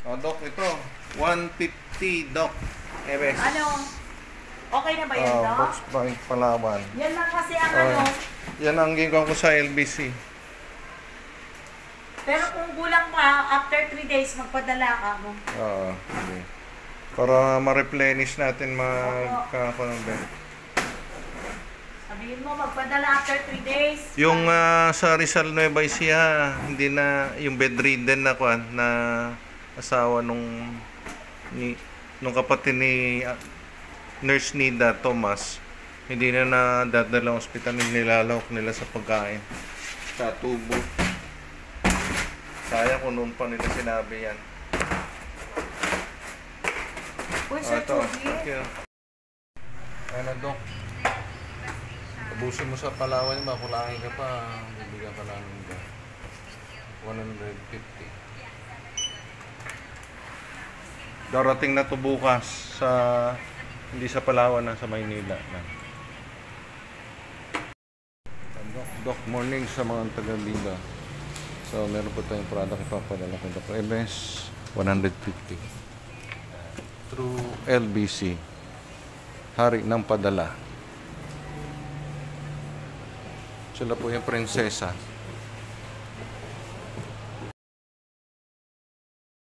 Oh, Doc, ito. 150, Doc. Ebes. Ano? Okay na ba yan, Doc? Box Point Palawan. Yan lang kasi ang ano. Yan ang ginagawa ko sa LBC. Pero kung kulang pa, after 3 days, magpadala ka mo. Oo. Okay. Para ma-replenish natin magkakakulang. Sabihin mo, magpadala after 3 days. Yung sa Rizal Nueva Ecija, hindi na yung bedridden na kuan na asawa nung kapatid ni Nurse Nida Thomas, hindi na nadadala sa ospital, nilalahok nila sa pagkain sa tubo. Sayang kung noon pa nila sinabi yan. Uy, Sir Chugi. Ano, Dok? Abusin mo sa Palawan, makulangin ka pa, bibigyan ka lang ng 150. Darating na to bukas sa hindi sa Palawan na sa Maynila na. Doc, morning sa mga taga-Bida. So meron po tayong product ipapadala kay Dr. Ebes, 150 through LBC, hari ng padala. Sila po yung prinsesa.